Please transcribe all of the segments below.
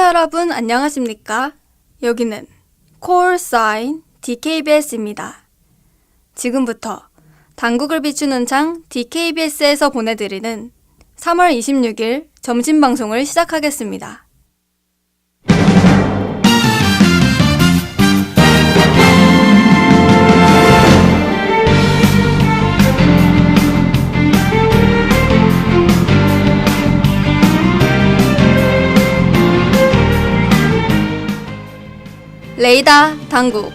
여러분 안녕하십니까? 여기는 콜사인 DKBS입니다. 지금부터 당국을 비추는 창 DKBS에서 보내드리는 3월 26일 점심방송을 시작하겠습니다. 레이더 당국.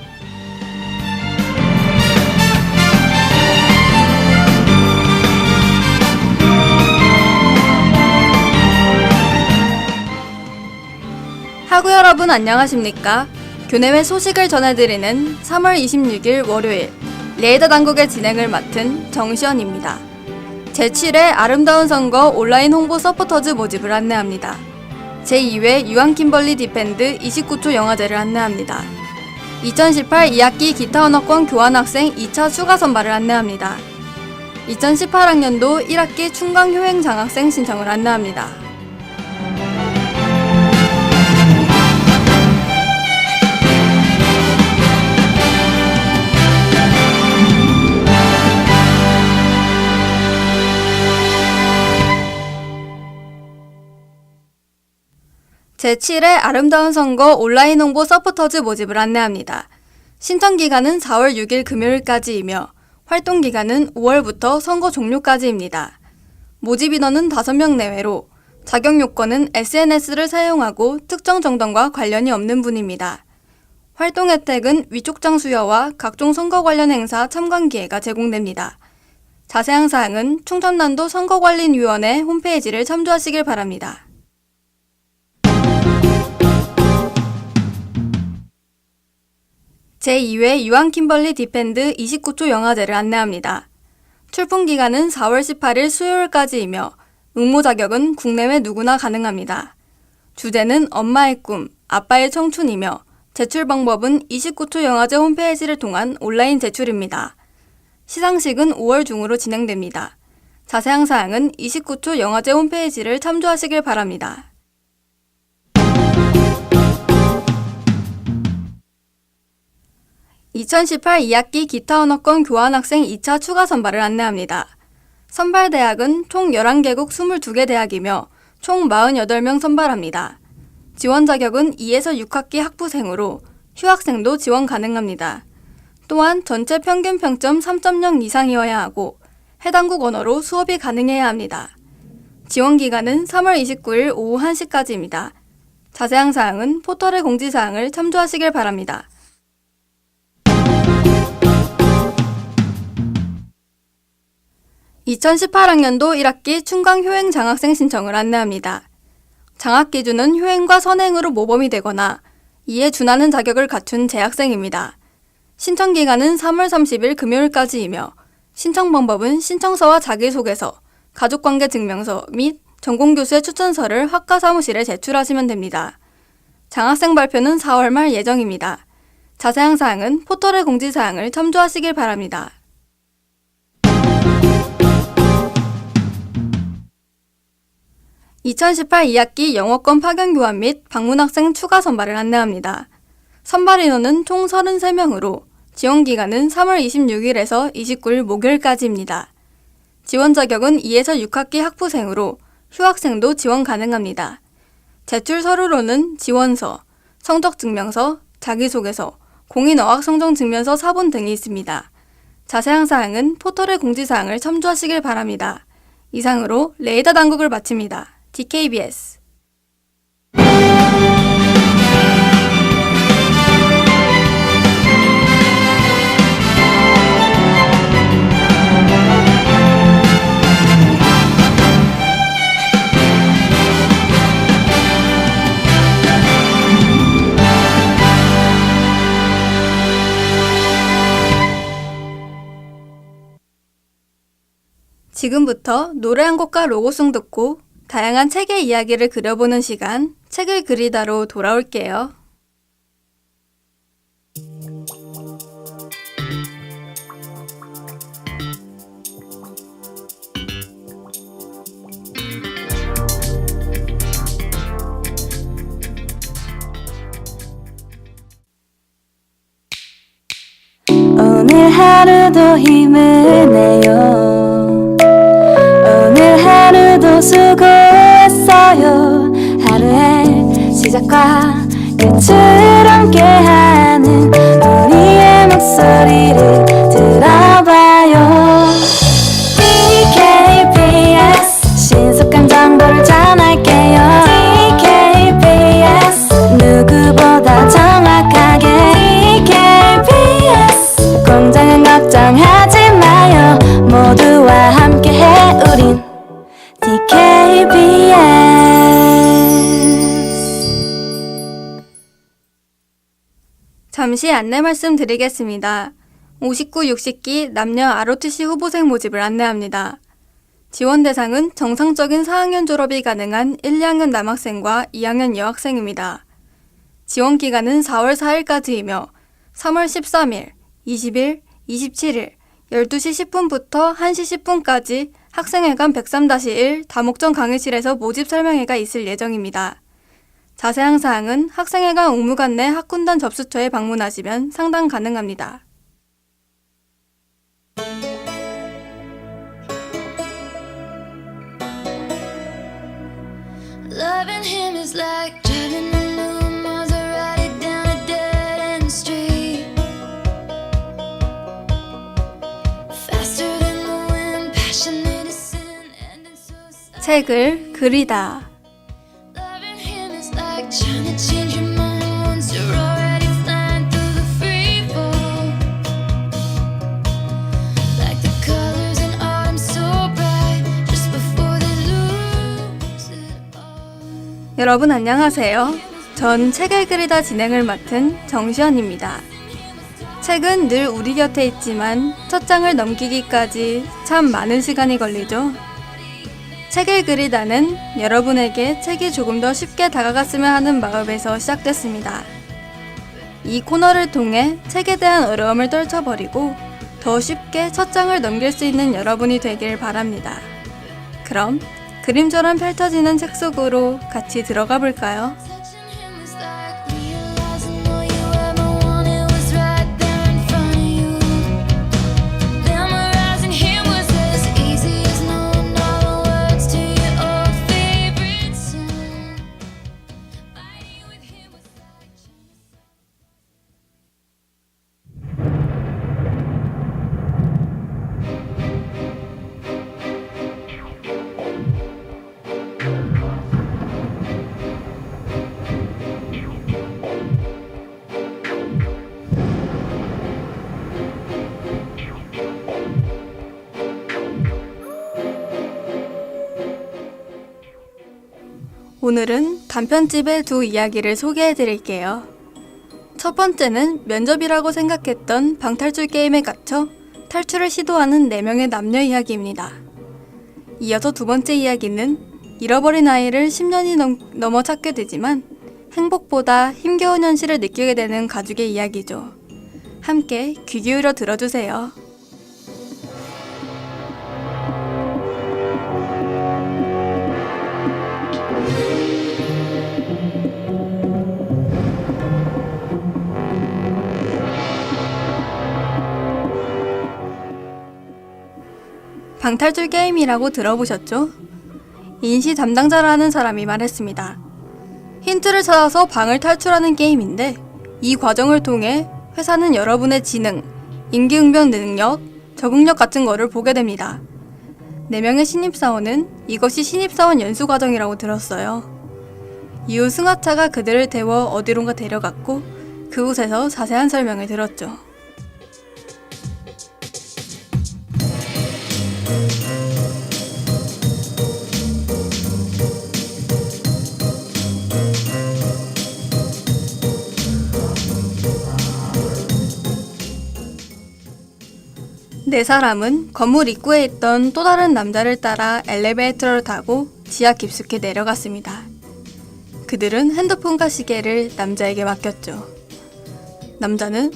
하구 여러분 안녕하십니까? 교내외 소식을 전해드리는 3월 26일 월요일 레이더 당국의 진행을 맡은 정시연입니다. 제7회 아름다운 선거 온라인 홍보 서포터즈 모집을 안내합니다. 제2회 유한 킴벌리 디펜드 29초 영화제를 안내합니다. 2018 2학기 기타 언어권 교환학생 2차 추가 선발을 안내합니다. 2018학년도 1학기 충강 효행 장학생 신청을 안내합니다. 제7회 아름다운 선거 온라인 홍보 서포터즈 모집을 안내합니다. 신청 기간은 4월 6일 금요일까지이며 활동 기간은 5월부터 선거 종료까지입니다. 모집 인원은 5명 내외로 자격 요건은 SNS를 사용하고 특정 정당과 관련이 없는 분입니다. 활동 혜택은 위촉장 수여와 각종 선거 관련 행사 참관 기회가 제공됩니다. 자세한 사항은 충청남도 선거관리위원회 홈페이지를 참조하시길 바랍니다. 제2회 유한 킴벌리 디펜드 29초 영화제를 안내합니다. 출품 기간은 4월 18일 수요일까지이며 응모 자격은 국내외 누구나 가능합니다. 주제는 엄마의 꿈, 아빠의 청춘이며 제출 방법은 29초 영화제 홈페이지를 통한 온라인 제출입니다. 시상식은 5월 중으로 진행됩니다. 자세한 사항은 29초 영화제 홈페이지를 참조하시길 바랍니다. (2018) 2학기 기타 언어권 교환학생 2차 추가 선발을 안내합니다. 선발 대학은 총 11개국 22개 대학이며 총 48명 선발합니다. 지원 자격은 2에서 6학기 학부생으로 휴학생도 지원 가능합니다. 또한 전체 평균 평점 3.0 이상이어야 하고 해당국 언어로 수업이 가능해야 합니다. 지원 기간은 3월 29일 오후 1시까지입니다. 자세한 사항은 포털의 공지사항을 참조하시길 바랍니다. (2018학년도) 1학기 충강 효행 장학생 신청을 안내합니다. 장학 기준은 효행과 선행으로 모범이 되거나 이에 준하는 자격을 갖춘 재학생입니다. 신청 기간은 3월 30일 금요일까지이며 신청 방법은 신청서와 자기소개서, 가족관계 증명서 및 전공교수의 추천서를 학과 사무실에 제출하시면 됩니다. 장학생 발표는 4월 말 예정입니다. 자세한 사항은 포털의 공지사항을 참조하시길 바랍니다. (2018) 2학기 영어권 파견 교환 및 방문학생 추가 선발을 안내합니다. 선발 인원은 총 33명으로 지원 기간은 3월 26일에서 29일 목요일까지입니다. 지원 자격은 2에서 6학기 학부생으로 휴학생도 지원 가능합니다. 제출 서류로는 지원서, 성적증명서, 자기소개서, 공인어학성적증명서 사본 등이 있습니다. 자세한 사항은 포털의 공지사항을 참조하시길 바랍니다. 이상으로 레이더 당국을 마칩니다. DKBS. 지금부터 노래 한 곡과 로고송 듣고 다양한 책의 이야기를 그려보는 시간, 책을 그리다로 돌아올게요. 오늘 하루도 힘을 내요. 오늘 하루도 수고했어요. 하루의 시작과 끝을 함께하는 우리의 목소리를 들어봐요. DKBS 신속한 정보를 전할게요. DKBS 누구보다 정확하게. DKBS 공장은 걱정하지 마요. 모두와 함께해 우린 DKBS. 잠시 안내 말씀드리겠습니다. 59, 60기 남녀 ROTC 후보생 모집을 안내합니다. 지원 대상은 정상적인 4학년 졸업이 가능한 1, 2학년 남학생과 2학년 여학생입니다. 지원 기간은 4월 4일까지이며 3월 13일, 20일, 27일 12시 10분부터 1시 10분까지 학생회관 103-1 다목전 강의실에서 모집 설명회가 있을 예정입니다. 자세한 사항은 학생회관 옥무관 내 학군단 접수처에 방문하시면 상담 가능합니다. Loving him is like driving a new Maserati down a dead-end street. Faster than the wind, passionate as sin, ending suicide. 책을 그리다. Loving him is like trying to change your mind once you're already flying through the free fall. Like the colors in autumn so bright, just before they lose it all. 여러분 안녕하세요. 전 책을 그리다 진행을 맡은 정시현입니다. 책은 늘 우리 곁에 있지만 첫 장을 넘기기까지 참 많은 시간이 걸리죠. 책을 그리다는 여러분에게 책이 조금 더 쉽게 다가갔으면 하는 마음에서 시작됐습니다. 이 코너를 통해 책에 대한 어려움을 떨쳐버리고 더 쉽게 첫 장을 넘길 수 있는 여러분이 되길 바랍니다. 그럼 그림처럼 펼쳐지는 책 속으로 같이 들어가 볼까요? Touching him is like realizing all you ever wanted was right there in front of you. Memorizing him was as easy as knowing all the words to your old favorite song. Fighting with him was like 오늘은 단편집의 두 이야기를 소개해 드릴게요. 첫 번째는 면접이라고 생각했던 방탈출 게임에 갇혀 탈출을 시도하는 4명의 남녀 이야기입니다. 이어서 두 번째 이야기는 잃어버린 아이를 10년이 넘어 찾게 되지만 행복보다 힘겨운 현실을 느끼게 되는 가족의 이야기죠. 함께 귀 기울여 들어주세요. 방탈출 게임이라고 들어보셨죠? 인시 담당자라는 사람이 말했습니다. 힌트를 찾아서 방을 탈출하는 게임인데 이 과정을 통해 회사는 여러분의 지능, 임기응변 능력, 적응력 같은 거를 보게 됩니다. 4명의 신입사원은 이것이 신입사원 연수과정이라고 들었어요. 이후 승하차가 그들을 태워 어디론가 데려갔고 그곳에서 자세한 설명을 들었죠. 네 사람은 건물 입구에 있던 또 다른 남자를 따라 엘리베이터를 타고 지하 깊숙이 내려갔습니다. 그들은 핸드폰과 시계를 남자에게 맡겼죠. 남자는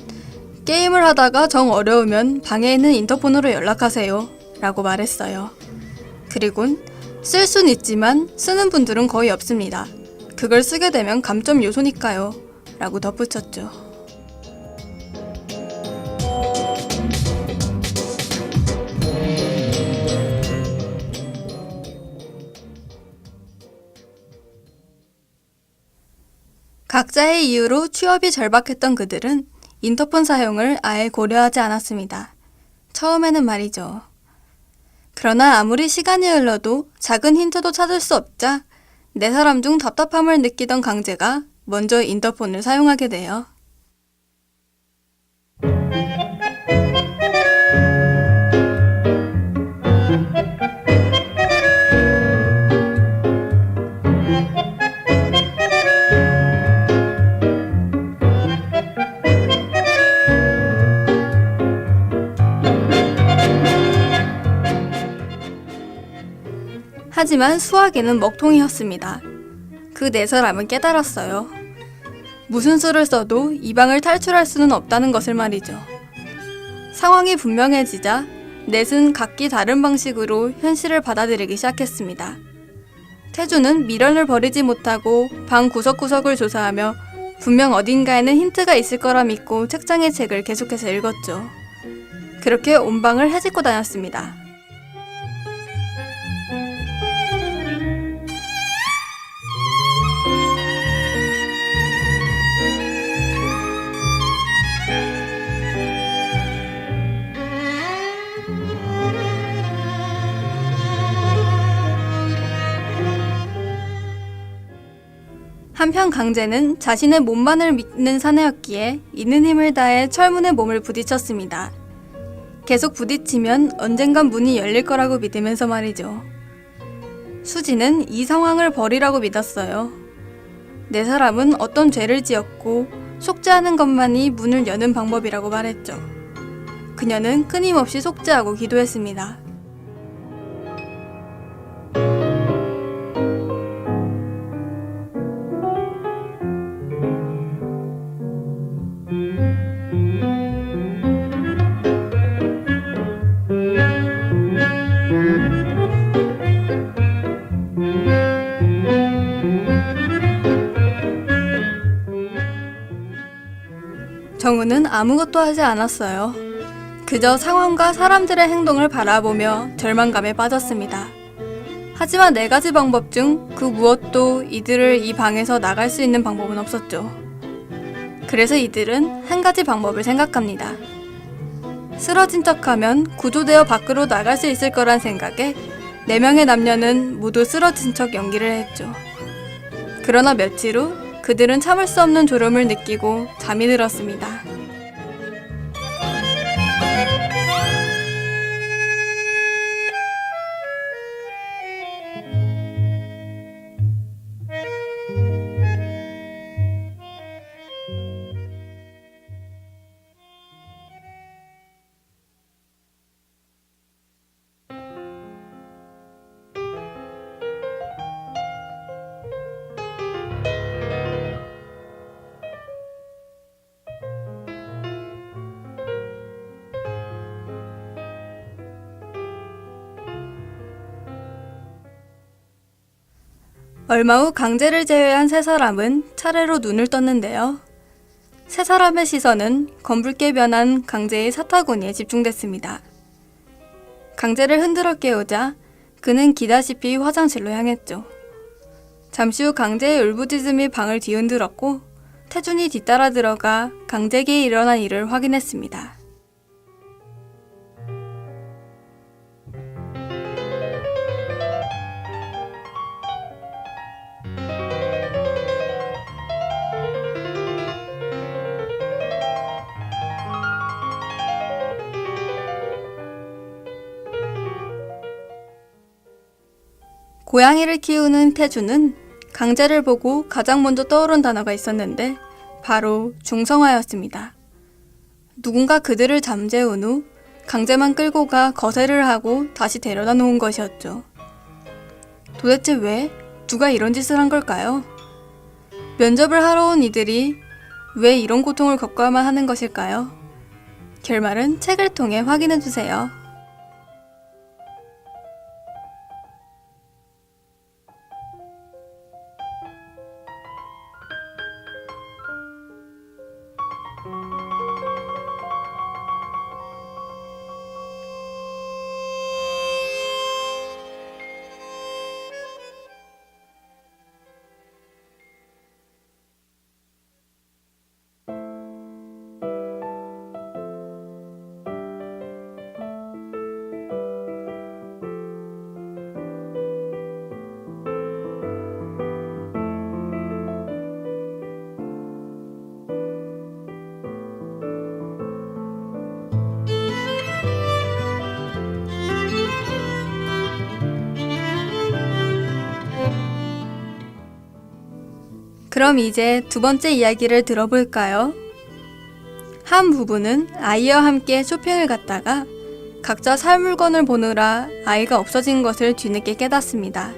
게임을 하다가 정 어려우면 방에 있는 인터폰으로 연락하세요 라고 말했어요. 그리곤 쓸 순 있지만 쓰는 분들은 거의 없습니다. 그걸 쓰게 되면 감점 요소니까요 라고 덧붙였죠. 각자의 이유로 취업이 절박했던 그들은 인터폰 사용을 아예 고려하지 않았습니다. 처음에는 말이죠. 그러나 아무리 시간이 흘러도 작은 힌트도 찾을 수 없자 네 사람 중 답답함을 느끼던 강재가 먼저 인터폰을 사용하게 돼요. 하지만 수학에는 먹통이었습니다. 그 네 사람은 깨달았어요. 무슨 수를 써도 이 방을 탈출할 수는 없다는 것을 말이죠. 상황이 분명해지자 넷은 각기 다른 방식으로 현실을 받아들이기 시작했습니다. 태주는 미련을 버리지 못하고 방 구석구석을 조사하며 분명 어딘가에는 힌트가 있을 거라 믿고 책장의 책을 계속해서 읽었죠. 그렇게 온 방을 헤집고 다녔습니다. 한편 강재는 자신의 몸만을 믿는 사내였기에 있는 힘을 다해 철문에 몸을 부딪혔습니다. 계속 부딪히면 언젠간 문이 열릴 거라고 믿으면서 말이죠. 수지는 이 상황을 벌이라고 믿었어요. 네 사람은 어떤 죄를 지었고 속죄하는 것만이 문을 여는 방법이라고 말했죠. 그녀는 끊임없이 속죄하고 기도했습니다. 정우는 아무것도 하지 않았어요. 그저 상황과 사람들의 행동을 바라보며 절망감에 빠졌습니다. 하지만 네 가지 방법 중 그 무엇도 이들을 이 방에서 나갈 수 있는 방법은 없었죠. 그래서 이들은 한 가지 방법을 생각합니다. 쓰러진 척하면 구조되어 밖으로 나갈 수 있을 거란 생각에 네 명의 남녀는 모두 쓰러진 척 연기를 했죠. 그러나 며칠 후 그들은 참을 수 없는 졸음을 느끼고 잠이 들었습니다. 얼마 후 강재를 제외한 세 사람은 차례로 눈을 떴는데요. 세 사람의 시선은 검붉게 변한 강재의 사타구니에 집중됐습니다. 강재를 흔들어 깨우자 그는 기다시피 화장실로 향했죠. 잠시 후 강재의 울부짖음이 방을 뒤흔들었고 태준이 뒤따라 들어가 강재에게 일어난 일을 확인했습니다. 고양이를 키우는 태주는 강재를 보고 가장 먼저 떠오른 단어가 있었는데 바로 중성화였습니다. 누군가 그들을 잠재운 후 강재만 끌고 가 거세를 하고 다시 데려다 놓은 것이었죠. 도대체 왜? 누가 이런 짓을 한 걸까요? 면접을 하러 온 이들이 왜 이런 고통을 겪어야만 하는 것일까요? 결말은 책을 통해 확인해주세요. 그럼 이제 두 번째 이야기를 들어볼까요? 한 부부는 아이와 함께 쇼핑을 갔다가 각자 살 물건을 보느라 아이가 없어진 것을 뒤늦게 깨닫습니다.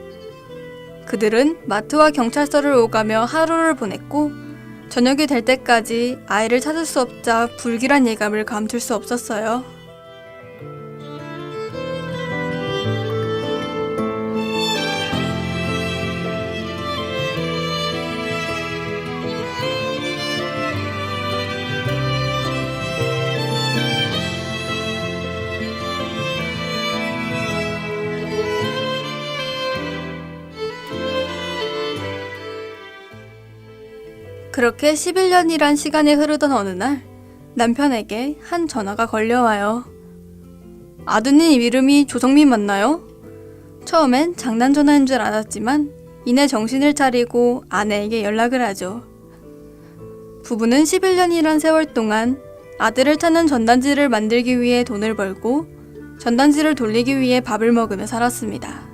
그들은 마트와 경찰서를 오가며 하루를 보냈고 저녁이 될 때까지 아이를 찾을 수 없자 불길한 예감을 감출 수 없었어요. 그렇게 11년이란 시간이 흐르던 어느 날 남편에게 한 전화가 걸려와요. 아드님 이름이 조성민 맞나요? 처음엔 장난 전화인 줄 알았지만 이내 정신을 차리고 아내에게 연락을 하죠. 부부는 11년이란 세월 동안 아들을 찾는 전단지를 만들기 위해 돈을 벌고 전단지를 돌리기 위해 밥을 먹으며 살았습니다.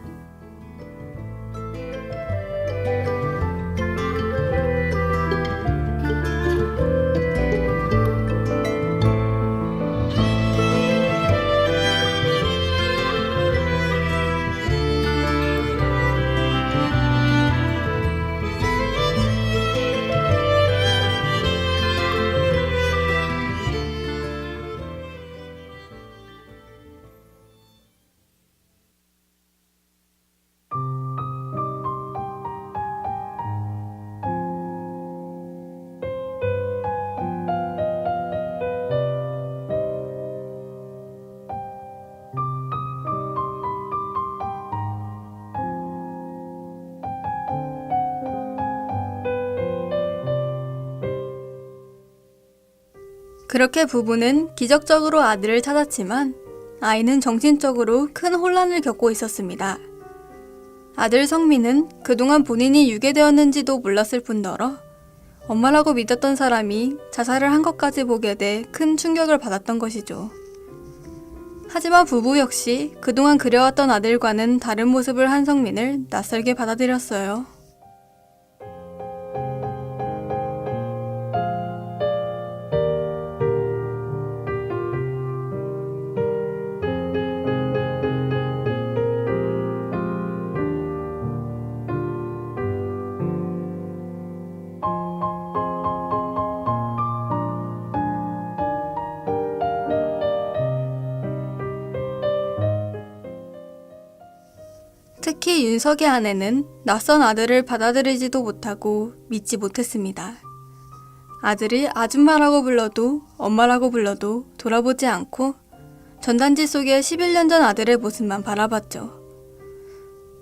그렇게 부부는 기적적으로 아들을 찾았지만 아이는 정신적으로 큰 혼란을 겪고 있었습니다. 아들 성민은 그동안 본인이 유괴되었는지도 몰랐을 뿐더러 엄마라고 믿었던 사람이 자살을 한 것까지 보게 돼 큰 충격을 받았던 것이죠. 하지만 부부 역시 그동안 그려왔던 아들과는 다른 모습을 한 성민을 낯설게 받아들였어요. 특히 윤석의 아내는 낯선 아들을 받아들이지도 못하고 믿지 못했습니다. 아들이 아줌마라고 불러도 엄마라고 불러도 돌아보지 않고 전단지 속에 11년 전 아들의 모습만 바라봤죠.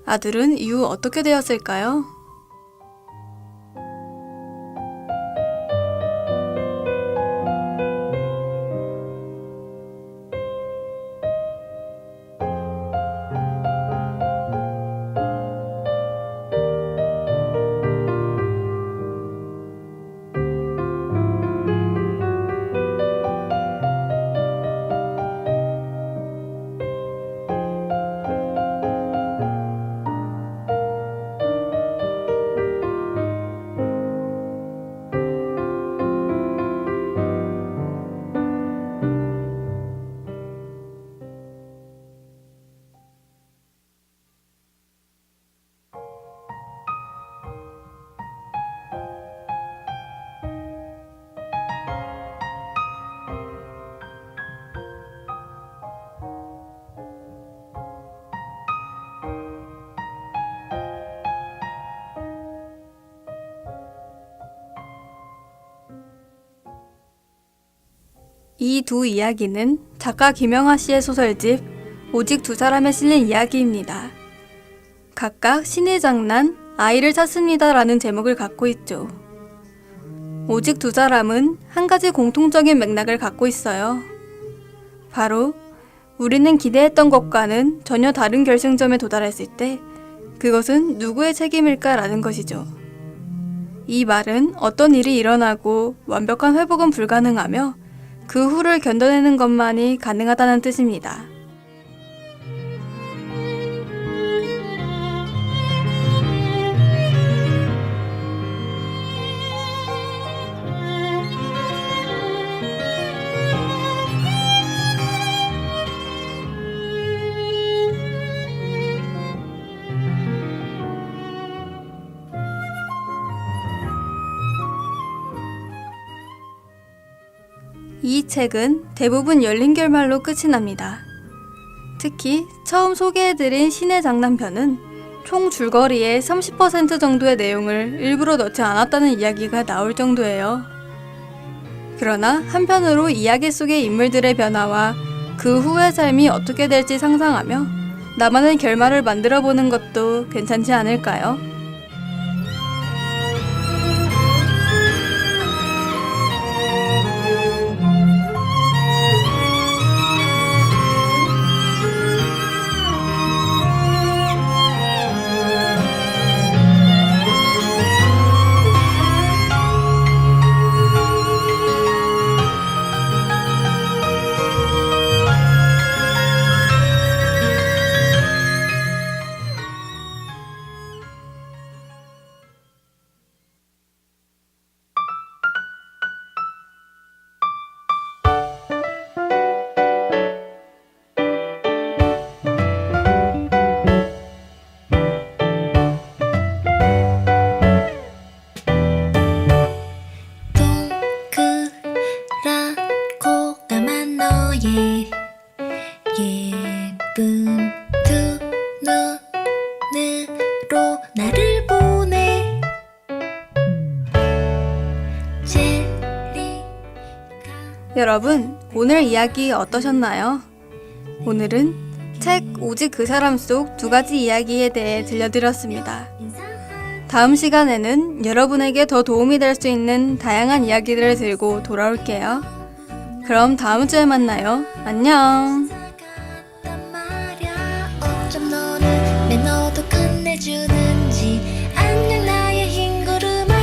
아들은 이후 어떻게 되었을까요? 이 두 이야기는 작가 김영하 씨의 소설집 오직 두 사람에 실린 이야기입니다. 각각 신의 장난, 아이를 찾습니다 라는 제목을 갖고 있죠. 오직 두 사람은 한 가지 공통적인 맥락을 갖고 있어요. 바로 우리는 기대했던 것과는 전혀 다른 결승점에 도달했을 때 그것은 누구의 책임일까 라는 것이죠. 이 말은 어떤 일이 일어나고 완벽한 회복은 불가능하며 그 후를 견뎌내는 것만이 가능하다는 뜻입니다. 이 책은 대부분 열린 결말로 끝이 납니다. 특히 처음 소개해드린 신의 장난편은 총 줄거리의 30% 정도의 내용을 일부러 넣지 않았다는 이야기가 나올 정도예요. 그러나 한편으로 이야기 속의 인물들의 변화와 그 후의 삶이 어떻게 될지 상상하며 나만의 결말을 만들어보는 것도 괜찮지 않을까요? 동그랗고 까만 너의 예쁜 두 눈으로 나를 보내 젤리가 여러분, 오늘 이야기 어떠셨나요? 오늘은 책 오직 그 사람 속 두 가지 이야기에 대해 들려드렸습니다. 다음 시간에는 여러분에게 더 도움이 될 수 있는 다양한 이야기들을 들고 돌아올게요. 그럼 다음 주에 만나요. 안녕! 같단 말야 어쩜 너는 매너도 끝내주는지 안녕 나의 흰 구름아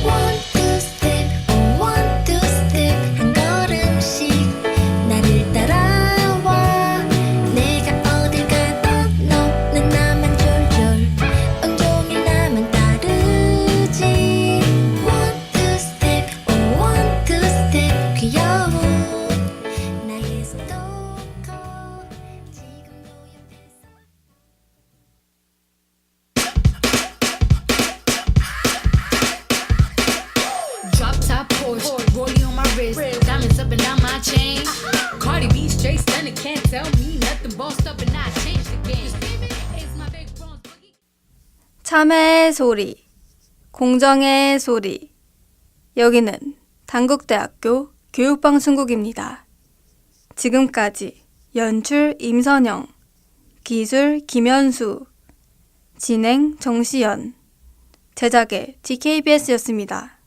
One two step oh one two step 한 걸음씩 나를 따라와 내가 어딜 가도 너는 나만 졸졸 온종일 나만 따르지 One two step oh one two step 귀여운 나의 스토커 지금도 옆에서 Drop top Porsche, rollie on my wrist, diamonds up and down my chain. Cardi B straight stunning, can't tell me nothing. Bossed up and I changed the game. It's my big bronze boogie. 참회의 소리, 공정의 소리. 여기는 단국대학교 교육방송국입니다. 지금까지 연출 임선영, 기술 김현수, 진행 정시연, 제작의 DKBS였습니다.